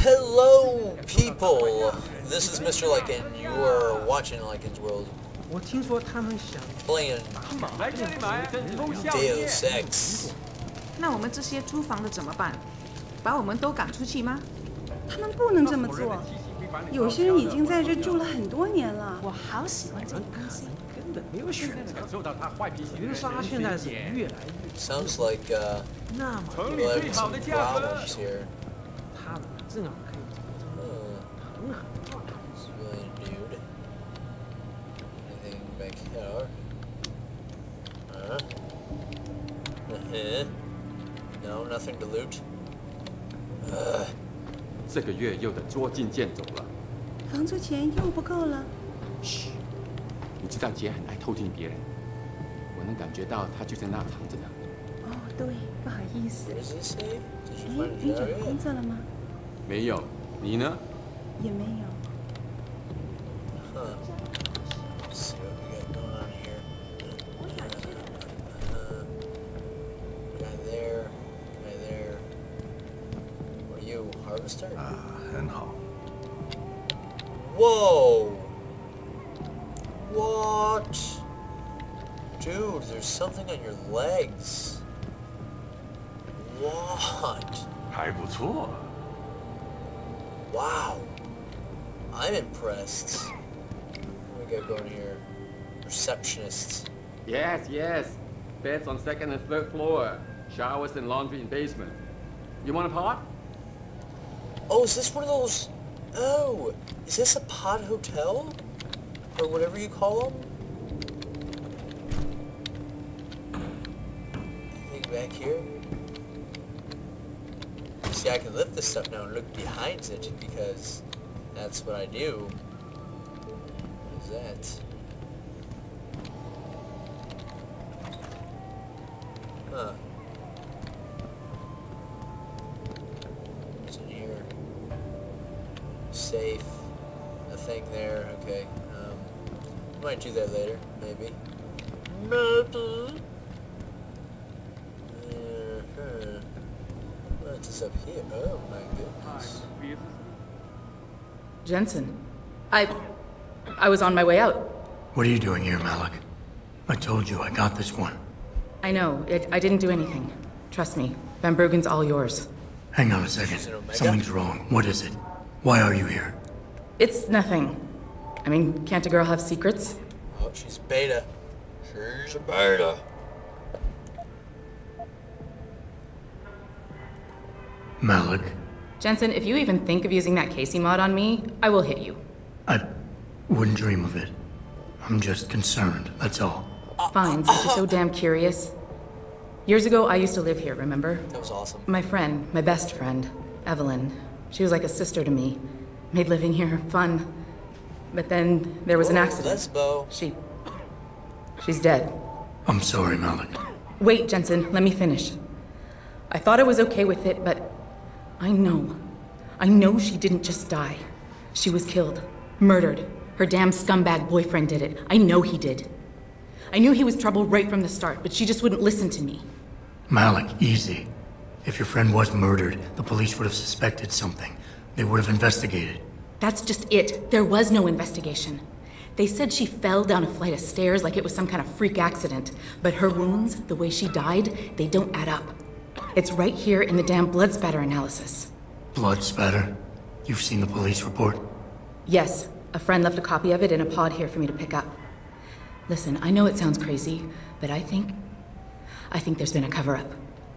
Hello, people! This is MrLycan. You are watching Lycan'sWorld. Playing Deus Ex. 那我们这些租房的怎么办？把我们都赶出去吗？他们不能这么做。有些人已经在这住了很多年了。我好喜欢这个东西。根本没有选择。云莎现在是越来越。Sounds like we're having some problems here. 他们正好可以很好。 Civilian dude. Anything back here? No, nothing to loot. 这个月又得捉襟见肘了。房租钱又不够了。嘘，你知道姐很爱偷听别人，我能感觉到她就在那藏着呢。哦，对，不好意思。 What does this say? Did you 哎， find 你 it 找 out 工 yet? 作了吗？没有，你呢？也没有。 Huh. Let's see what we got going on here. Guy there. Guy there. What are you, harvester? 很好。 Whoa! What? Dude, there's something on your legs. What? 还不错。 Wow. I'm impressed. What do we got going here? Receptionist. Yes, yes. Beds on second and third floor. Showers and laundry in basement. You want a pot? Oh, is this one of those... Oh, is this a pod hotel? Or whatever you call them? Anything back here? See, I can lift this stuff now and look behind it, because that's what I do. What is that? Huh. What's in here? Safe. Nothing there. Okay. Might do that later. Maybe. Maybe. What's up here? Oh my goodness. Jensen, I was on my way out. What are you doing here, Malik? I told you I got this one. I know. I didn't do anything. Trust me. Van Bruggen's all yours. Hang on a second. Something's wrong. What is it? Why are you here? It's nothing. I mean, can't a girl have secrets? Oh, she's beta. She's a beta. Malik, Jensen, if you even think of using that Casey mod on me, I will hit you. I wouldn't dream of it. I'm just concerned, that's all. Fine, since you're so damn curious. Years ago, I used to live here, remember? That was awesome. My friend, my best friend, Evelyn. She was like a sister to me. Made living here fun. But then there was an accident. Lesbo. She's dead. I'm sorry, Malik. Wait, Jensen, let me finish. I thought I was okay with it, but I know she didn't just die. She was killed. Murdered. Her damn scumbag boyfriend did it. I know he did. I knew he was trouble right from the start, but she just wouldn't listen to me. Malik, easy. If your friend was murdered, the police would have suspected something. They would have investigated. That's just it. There was no investigation. They said she fell down a flight of stairs like it was some kind of freak accident. But her wounds, the way she died, they don't add up. It's right here in the damn blood spatter analysis. Blood spatter? You've seen the police report? Yes. A friend left a copy of it in a pod here for me to pick up. Listen, I know it sounds crazy, but I think there's been a cover-up.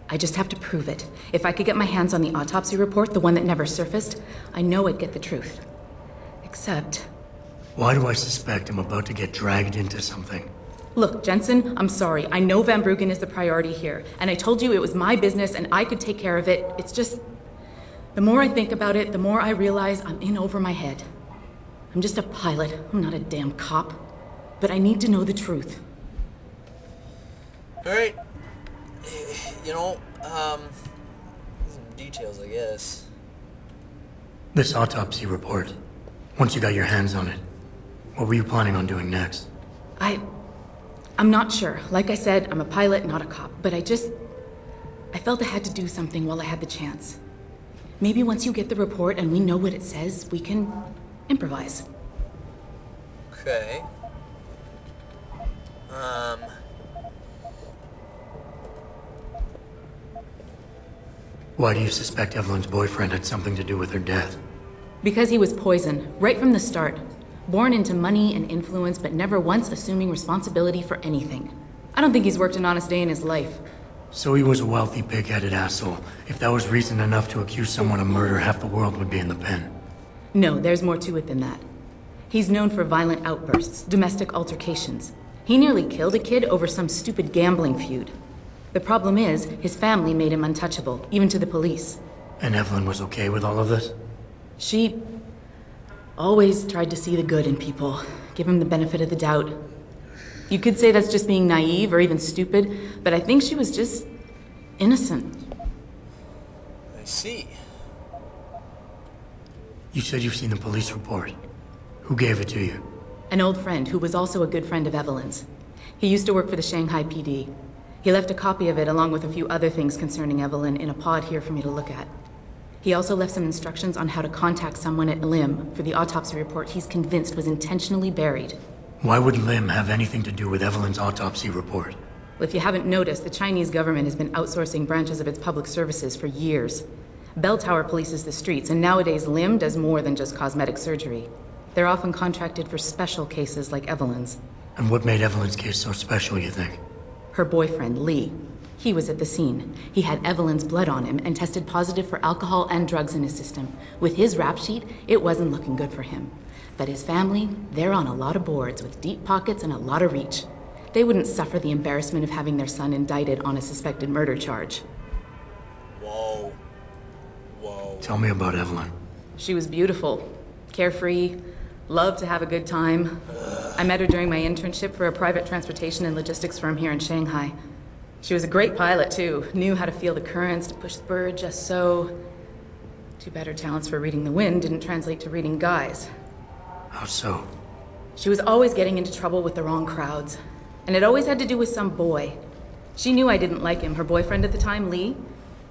I just have to prove it. If I could get my hands on the autopsy report, the one that never surfaced, I know I'd get the truth. Except... Why do I suspect I'm about to get dragged into something? Look, Jensen, I'm sorry. I know Van Bruggen is the priority here, and I told you it was my business and I could take care of it. It's just... The more I think about it, the more I realize I'm in over my head. I'm just a pilot. I'm not a damn cop. But I need to know the truth. Alright. You know, some details, I guess. This autopsy report. Once you got your hands on it, what were you planning on doing next? I'm not sure. Like I said, I'm a pilot, not a cop. But I felt I had to do something while I had the chance. Maybe once you get the report and we know what it says, we can improvise. Okay. Why do you suspect Evelyn's boyfriend had something to do with her death? Because he was poison, right from the start. Born into money and influence, but never once assuming responsibility for anything. I don't think he's worked an honest day in his life. So he was a wealthy, pig-headed asshole. If that was reason enough to accuse someone of murder, half the world would be in the pen. No, there's more to it than that. He's known for violent outbursts, domestic altercations. He nearly killed a kid over some stupid gambling feud. The problem is, his family made him untouchable, even to the police. And Evelyn was okay with all of this? She always tried to see the good in people, give him the benefit of the doubt. You could say that's just being naive or even stupid, but I think she was just innocent. I see. You said you've seen the police report. Who gave it to you? An old friend who was also a good friend of Evelyn's. He used to work for the Shanghai PD. He left a copy of it along with a few other things concerning Evelyn in a pod here for me to look at. He also left some instructions on how to contact someone at LIM for the autopsy report he's convinced was intentionally buried. Why would LIM have anything to do with Evelyn's autopsy report? Well, if you haven't noticed, the Chinese government has been outsourcing branches of its public services for years. Bell Tower polices the streets, and nowadays LIM does more than just cosmetic surgery. They're often contracted for special cases like Evelyn's. And what made Evelyn's case so special, you think? Her boyfriend, Lee. He was at the scene. He had Evelyn's blood on him and tested positive for alcohol and drugs in his system. With his rap sheet, it wasn't looking good for him. But his family, they're on a lot of boards with deep pockets and a lot of reach. They wouldn't suffer the embarrassment of having their son indicted on a suspected murder charge. Whoa. Whoa. Tell me about Evelyn. She was beautiful, carefree, loved to have a good time. I met her during my internship for a private transportation and logistics firm here in Shanghai. She was a great pilot, too. Knew how to feel the currents, to push the bird just so. Too bad her talents for reading the wind didn't translate to reading guys. How so? She was always getting into trouble with the wrong crowds. And it always had to do with some boy. She knew I didn't like him, her boyfriend at the time, Lee.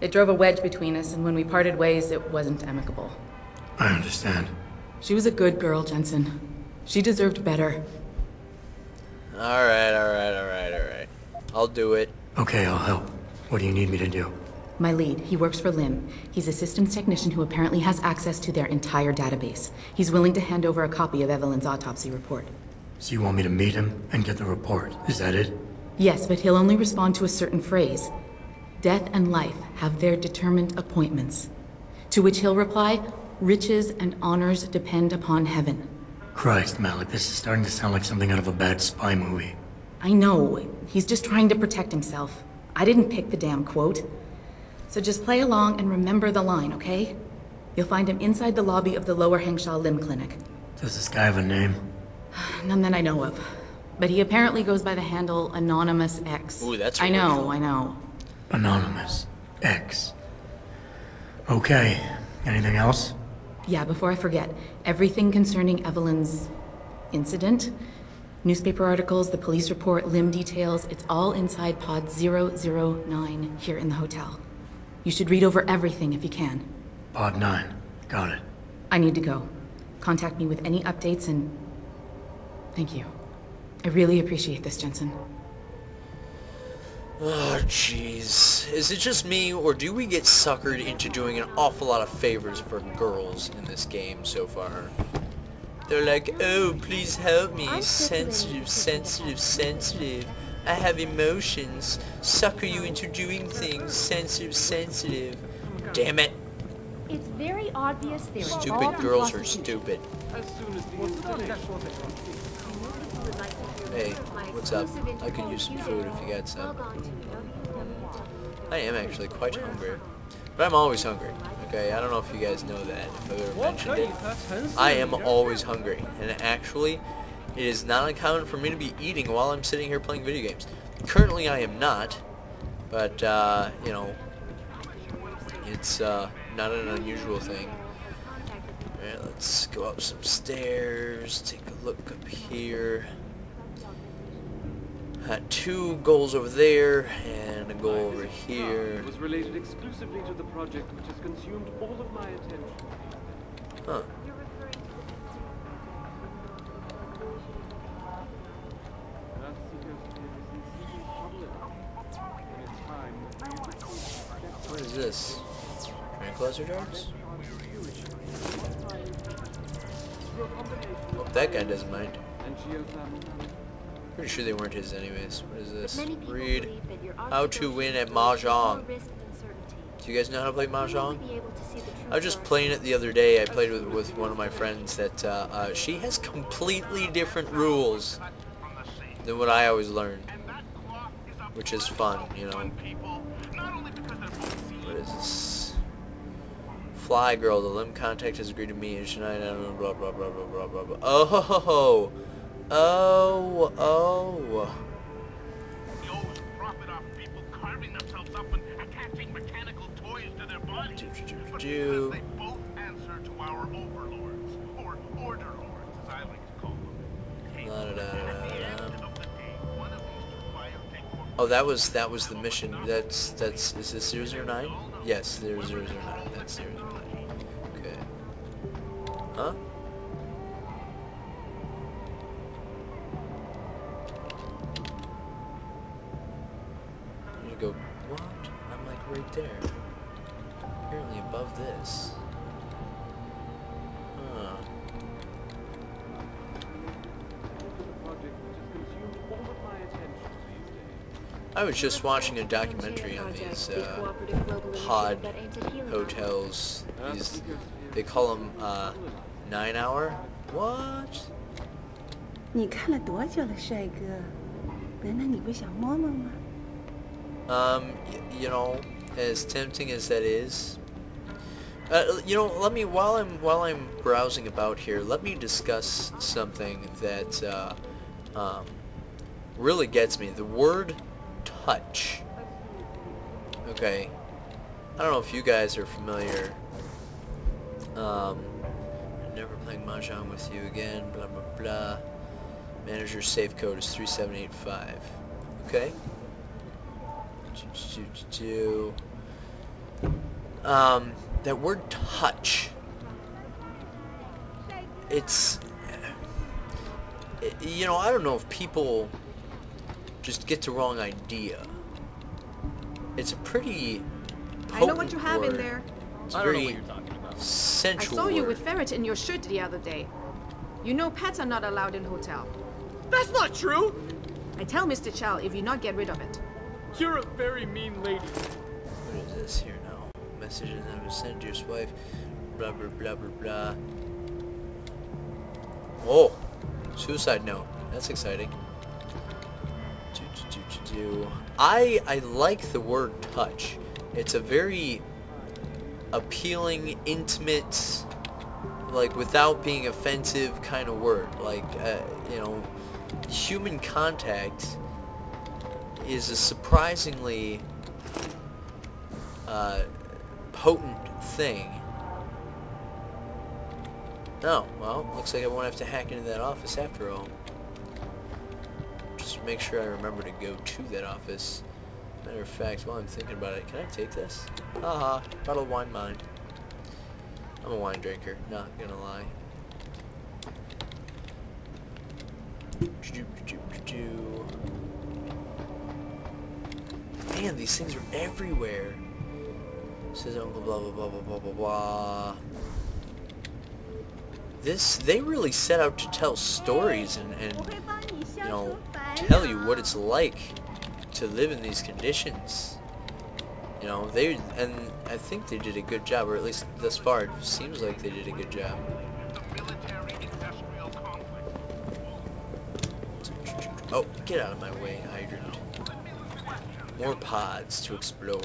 It drove a wedge between us, and when we parted ways, it wasn't amicable. I understand. She was a good girl, Jensen. She deserved better. Alright. I'll do it. Okay, I'll help. What do you need me to do? My lead, he works for LIM. He's a systems technician who apparently has access to their entire database. He's willing to hand over a copy of Evelyn's autopsy report. So you want me to meet him and get the report? Is that it? Yes, but he'll only respond to a certain phrase. Death and life have their determined appointments. To which he'll reply, riches and honors depend upon heaven. Christ, Malik, this is starting to sound like something out of a bad spy movie. I know. He's just trying to protect himself. I didn't pick the damn quote. So just play along and remember the line, okay? You'll find him inside the lobby of the Lower Hengsha Limb Clinic. Does this guy have a name? None that I know of. But he apparently goes by the handle Anonymous X. Ooh, that's I know, original. I know. Anonymous. X. Okay. Anything else? Yeah, before I forget, everything concerning Evelyn's incident, newspaper articles, the police report, limb details, it's all inside pod 009 here in the hotel. You should read over everything if you can. Pod 9. Got it. I need to go. Contact me with any updates and... Thank you. I really appreciate this, Jensen. Oh, jeez. Is it just me, or do we get suckered into doing an awful lot of favors for girls in this game so far? They're like, oh, please help me. Sensitive. I have emotions. Sucker you into doing things. Sensitive. Damn it. It's very obvious they're Stupid girls are stupid. Hey, what's up? I could use some food if you got some. I am actually quite hungry. But I'm always hungry. Okay, I don't know if you guys know that, if I've ever mentioned it. I am always hungry. And actually, it is not uncommon for me to be eating while I'm sitting here playing video games. Currently, I am not. But, you know, it's not an unusual thing. Alright, let's go up some stairs, take a look up here. 2 goals over there and a goal over here. It was related exclusively to the project which has consumed all of my attention. Huh. What is this? Tranquilizer darts? Hope that guy doesn't mind. Pretty sure they weren't his anyways. What is this? Read how to win at Mahjong. Do you guys know how to play Mahjong? I was just playing it the other day. I played with one of my friends that she has completely different rules than what I always learned, which is fun, you know. What is this? Fly girl, the limb contact has agreed to meet and tonight. I don't know. Blah blah blah blah blah blah blah. Oh, oh, oh. We always profit off people carving themselves up and attaching mechanical toys to their bodies. But because they both answer to our overlords, or order lords, as I like to call them. Oh, that was the mission. That's is this 009? Yes, there's 009. That's 009. Okay. Huh? I need to go. What? I'm like right there. Apparently above this. Huh. I was just watching a documentary on these pod hotels. These, they call them 9-hour. What? 你看了多久了，帅哥？难道你不想摸摸吗？ You know, as tempting as that is, you know, let me while I'm browsing about here, let me discuss something that really gets me. The word touch. Okay, I don't know if you guys are familiar. Never playing Mahjong with you again. Blah blah blah. Manager's safe code is 3785. Okay. That word touch. It's, you know, I don't know if people just get the wrong idea. It's a pretty potent I know what you have word. in there. It's a very sensual I saw you word. with ferret in your shirt the other day. You know pets are not allowed in hotel. That's not true! I tell Mr. Chow if you not get rid of it. You're a very mean lady. What is this here now? Messages that was sent to your wife. Blah blah blah blah blah. Oh, suicide note. That's exciting. I like the word touch. It's a very appealing, intimate, like without being offensive kind of word. Like you know, human contact is a surprisingly potent thing. Oh, well, looks like I won't have to hack into that office after all. Just make sure I remember to go to that office. Matter of fact, while I'm thinking about it, can I take this? Haha, bottle of wine mine. I'm a wine drinker, not gonna lie. Man, these things are everywhere. Says Uncle blah blah blah blah blah blah blah. They really set out to tell stories and you know, tell you what it's like to live in these conditions. You know, and I think they did a good job, or at least thus far it seems like they did a good job. Oh, get out of my way, hydrant. More pods to explore.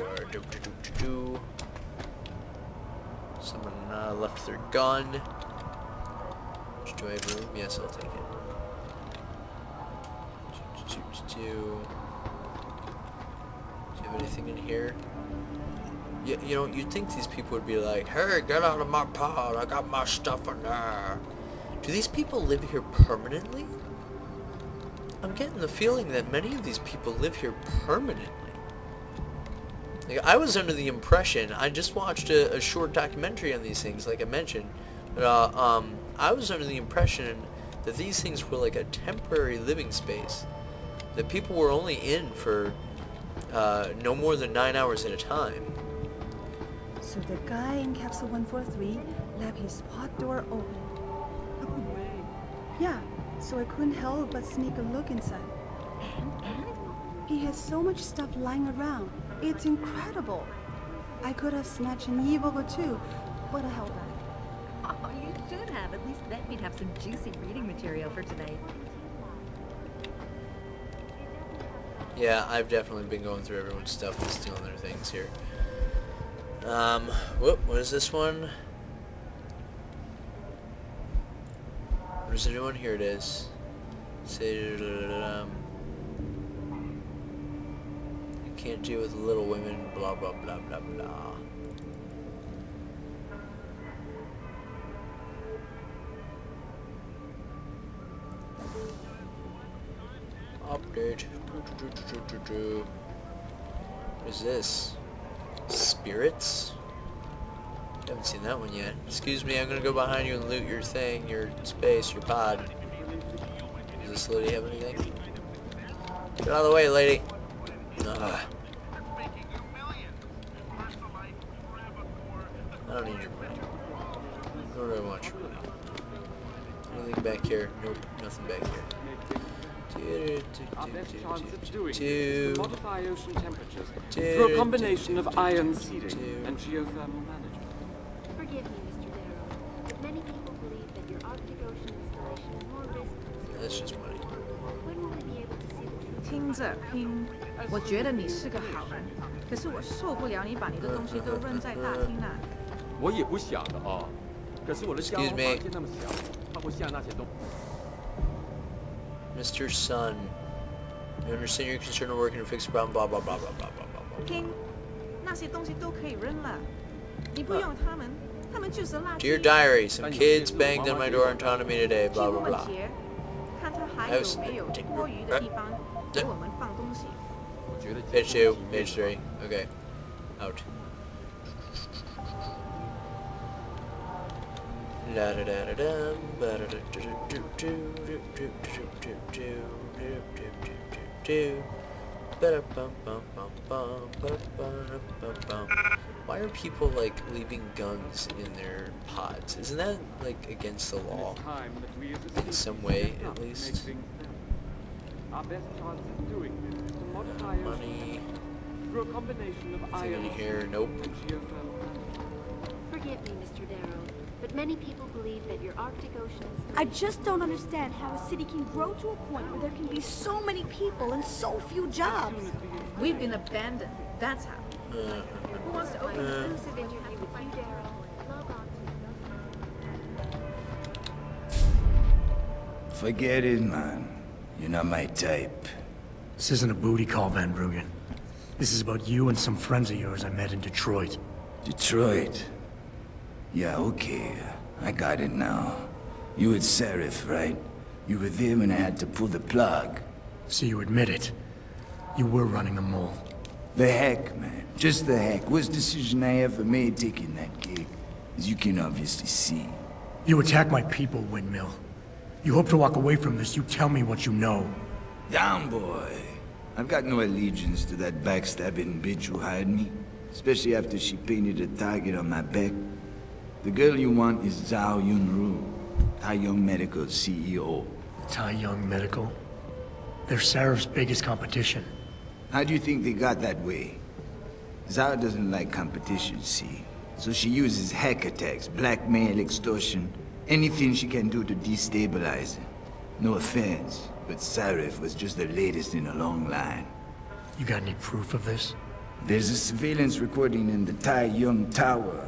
Someone left their gun. Do I have room? Yes, I'll take it. Do you have anything in here? You know, you'd think these people would be like, hey, get out of my pod, I got my stuff in there. Do these people live here permanently? I'm getting the feeling that many of these people live here permanently. Like, I was under the impression, I just watched a short documentary on these things, like I mentioned, but I was under the impression that these things were like a temporary living space, that people were only in for no more than 9 hours at a time. So the guy in capsule 143 left his pod door open. No way. Yeah, so I couldn't help but sneak a look inside. And? He has so much stuff lying around. It's incredible. I could have snatched an e-book or two, but I held back. Oh, you should have. At least then we'd have some juicy reading material for today. Yeah, I've definitely been going through everyone's stuff and stealing their things here. Whoop, what is this one? Where's the new one? Here it is. You can't deal with little women, blah blah blah blah blah. Update. What is this? Spirits? Haven't seen that one yet. Excuse me, I'm gonna go behind you and loot your thing, your space, your pod. Does this lady have anything? Get out of the way, lady. Ugh. I don't need your money. I don't really want your money. Anything back here? Nope, nothing back here. Our best chance of doing this is to modify ocean temperatures through a combination of ion seeding and geothermal management. Forgive me, Mr. Darrow, but many people believe that your Arctic Ocean installation is more risky. That's just money. When will we be able to see the truth? 听着拼，我觉得你是个好人，可是我受不了你把你的东西都扔在大厅那。我也不想的啊，可是我的消防房间那么小，放不下那些东西。 Mr. Sun, I understand your concern of working to fix the problem, blah blah blah blah blah blah blah. 拼，那些东西都可以扔了，你不用他们，他们就是垃圾。Dear diary, some kids banged on my door and taunted me today, blah blah blah. 看他还有没有多余的地方给我们放东西。Page 2, page 3, okay, out. La da da da dum, ba da da do do do do do do do do ba bum bum bum bum bum bum bum. Why are people like leaving guns in their pods? Isn't that like against the law? In some way, at least. Our best chance of doing this is to modify Money. through a combination of ion Here, nope. and geothermal. Forgive me, Mr. Darrow, but many people believe that your Arctic Ocean installation... I just don't understand how a city can grow to a point where there can be so many people and so few jobs. We've been abandoned. That's how. Who wants to open an exclusive interview with you, Darrow? Log on to... Forget it, man. You're not my type. This isn't a booty call, Van Bruggen. This is about you and some friends of yours I met in Detroit. Detroit? Yeah, okay. I got it now. You with Seraph, right? You were there when I had to pull the plug. So you admit it. You were running a mole. The heck, man. Just the heck. Worst decision I ever made taking that gig. As you can obviously see. You attack my people, Windmill. You hope to walk away from this, you tell me what you know. Down, boy. I've got no allegiance to that backstabbing bitch who hired me. Especially after she painted a target on my back. The girl you want is Zhao Yunru, Tai Young Medical's CEO. Tai Young Medical? They're Seraph's biggest competition. How do you think they got that way? Zhao doesn't like competition, see? So she uses hack attacks, blackmail, extortion, anything she can do to destabilize it. No offense, but Seraph was just the latest in a long line. You got any proof of this? There's a surveillance recording in the Tai Young Tower.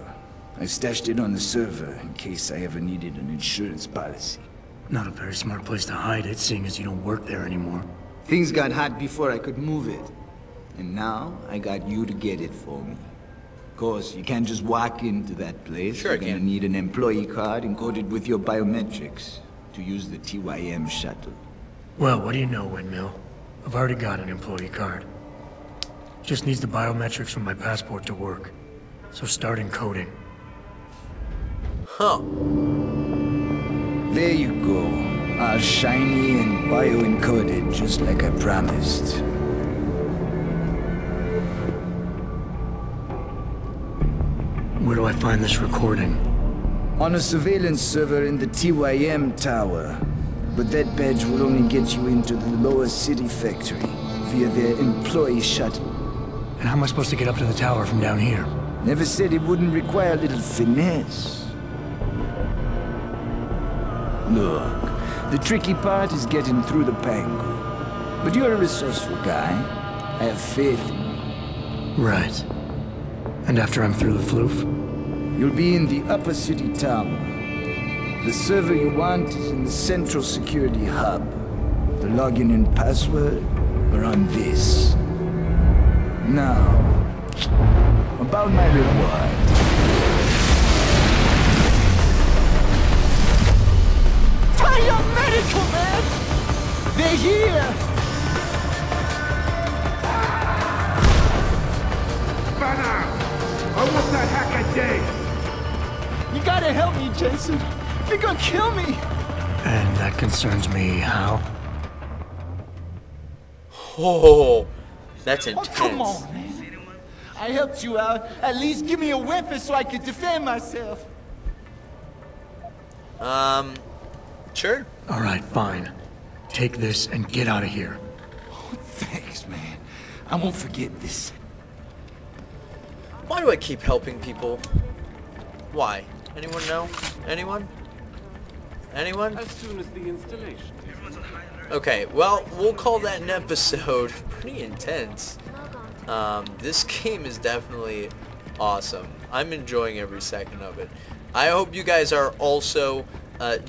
I stashed it on the server in case I ever needed an insurance policy. Not a very smart place to hide it, seeing as you don't work there anymore. Things got hot before I could move it. And now, I got you to get it for me. Of course, you can't just walk into that place. Sure, you're gonna need an employee card encoded with your biometrics to use the TYM shuttle. Well, what do you know, Windmill? I've already got an employee card. Just needs the biometrics from my passport to work. So start encoding. Huh. There you go. All shiny and bio-encoded, just like I promised. Where do I find this recording? On a surveillance server in the TYM tower. But that badge will only get you into the lower city factory via their employee shuttle. And how am I supposed to get up to the tower from down here? Never said it wouldn't require a little finesse. Look, the tricky part is getting through the Pangu. But you're a resourceful guy. I have faith in you. Right. And after I'm through the floof? You'll be in the upper city tower. The server you want is in the central security hub. The login and password are on this. Now, about my reward. Medical, man! They're here! Banner! I want that hacker dead! You gotta help me, Jason. They're gonna kill me! And that concerns me how? Oh, that's intense. Oh, come on, man. I helped you out. At least give me a weapon so I can defend myself. Sure. All right, fine. Take this and get out of here. Oh, thanks, man. I won't forget this. Why do I keep helping people? Why? Anyone know? Anyone? Anyone? As soon as the installation. Okay, well, we'll call that an episode. Pretty intense. This game is definitely awesome. I'm enjoying every second of it. I hope you guys are also.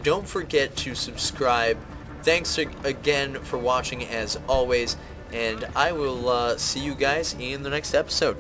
Don't forget to subscribe. Thanks again for watching as always, and I will see you guys in the next episode.